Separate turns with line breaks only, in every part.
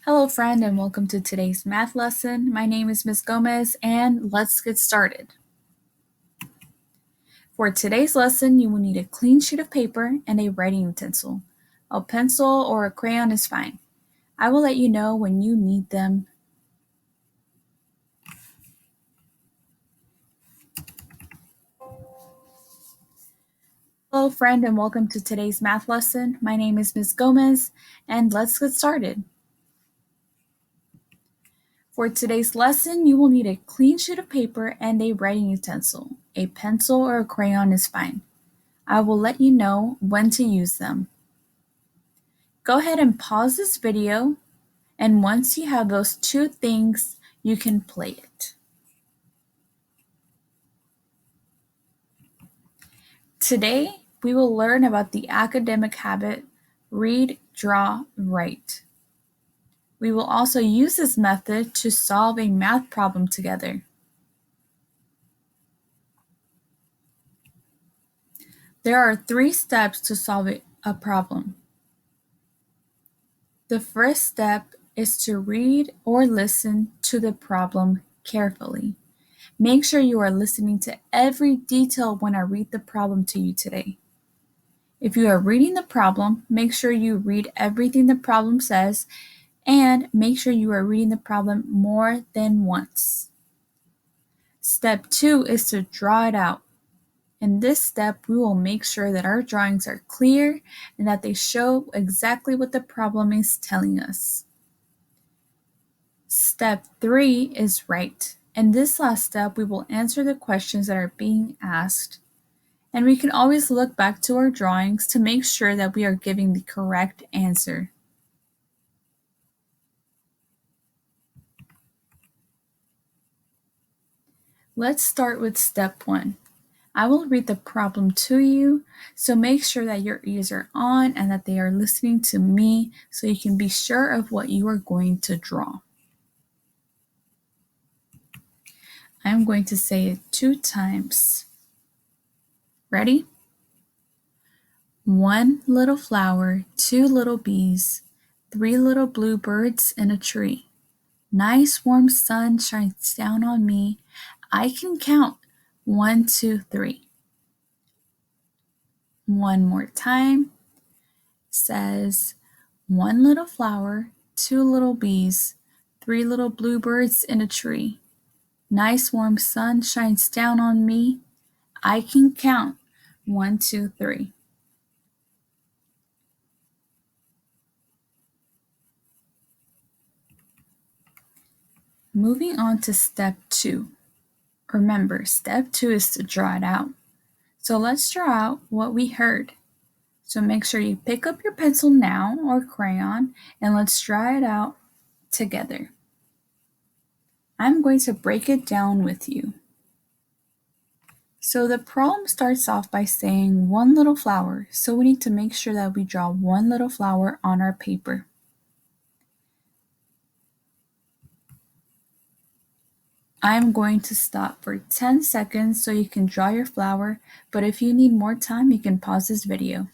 Hello, friend, and welcome to today's math lesson. My name is Ms. Gomez, and let's get started. For today's lesson, you will need a clean sheet of paper and a writing utensil. A pencil or a crayon is fine. I will let you know when you need them. Hello, friend, and welcome to today's math lesson. My name is Ms. Gomez, and let's get started. For today's lesson, you will need a clean sheet of paper and a writing utensil. A pencil or a crayon is fine. I will let you know when to use them. Go ahead and pause this video, and once you have those two things, you can play it. Today, we will learn about the academic habit, read, draw, write. We will also use this method to solve a math problem together. There are 3 steps to solve a problem. The first step is to read or listen to the problem carefully. Make sure you are listening to every detail when I read the problem to you today. If you are reading the problem, make sure you read everything the problem says, and make sure you are reading the problem more than once. Step 2 is to draw it out. In this step, we will make sure that our drawings are clear and that they show exactly what the problem is telling us. Step 3 is write. In this last step, we will answer the questions that are being asked, and we can always look back to our drawings to make sure that we are giving the correct answer. Let's start with step 1. I will read the problem to you, so make sure that your ears are on and that they are listening to me so you can be sure of what you are going to draw. I'm going to say it 2 times. Ready? 1 little flower, 2 little bees, 3 little bluebirds in a tree. Nice warm sun shines down on me. I can count 1, 2, 3. One more time. Says 1 little flower, 2 little bees, 3 little bluebirds in a tree. Nice warm sun shines down on me. I can count 1, 2, 3. Moving on to step 2. Remember, step 2 is to draw it out. So let's draw out what we heard. So make sure you pick up your pencil now or crayon and let's draw it out together. I'm going to break it down with you. So the problem starts off by saying 1 little flower, so we need to make sure that we draw 1 little flower on our paper. I'm going to stop for 10 seconds so you can draw your flower, but if you need more time, you can pause this video.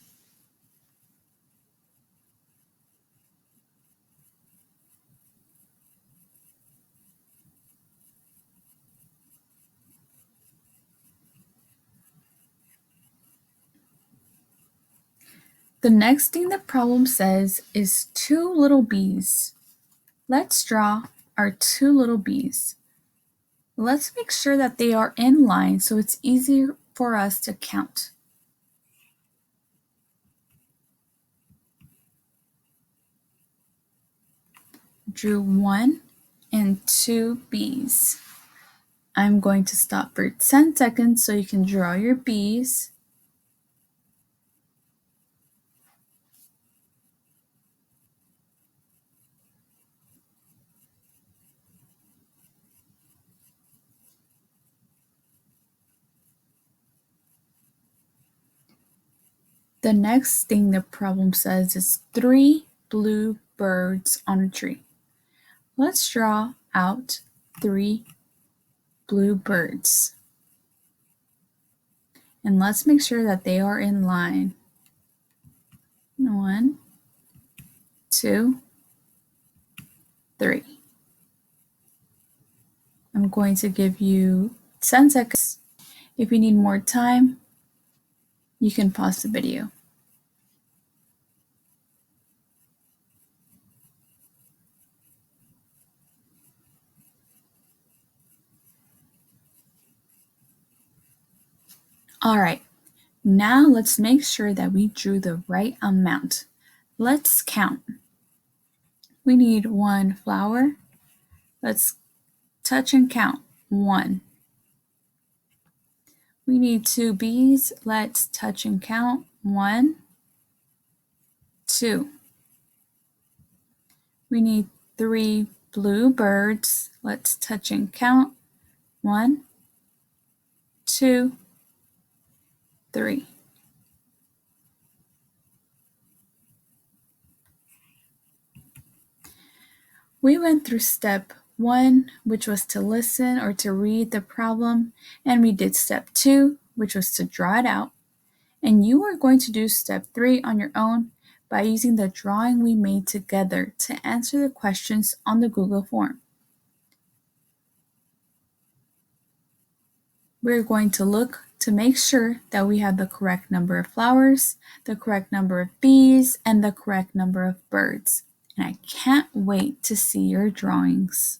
The next thing the problem says is 2 little bees. Let's draw our 2 little bees. Let's make sure that they are in line so it's easier for us to count. Drew 1 and 2 bees. I'm going to stop for 10 seconds so you can draw your bees. The next thing the problem says is 3 blue birds on a tree. Let's draw out 3 blue birds. And let's make sure that they are in line. 1, 2, going to give you 10 seconds. If you need more time, you can pause the video. All right, now let's make sure that we drew the right amount. Let's count. We need 1 flower. Let's touch and count. 1. We need 2 bees. Let's touch and count. 1, 2. We need 3 blue birds. Let's touch and count. 1, 2, 3. We went through step 1, which was to listen or to read the problem, and we did step 2, which was to draw it out. And you are going to do step 3 on your own by using the drawing we made together to answer the questions on the Google form. We're going to look to make sure that we have the correct number of flowers, the correct number of bees, and the correct number of birds. And I can't wait to see your drawings.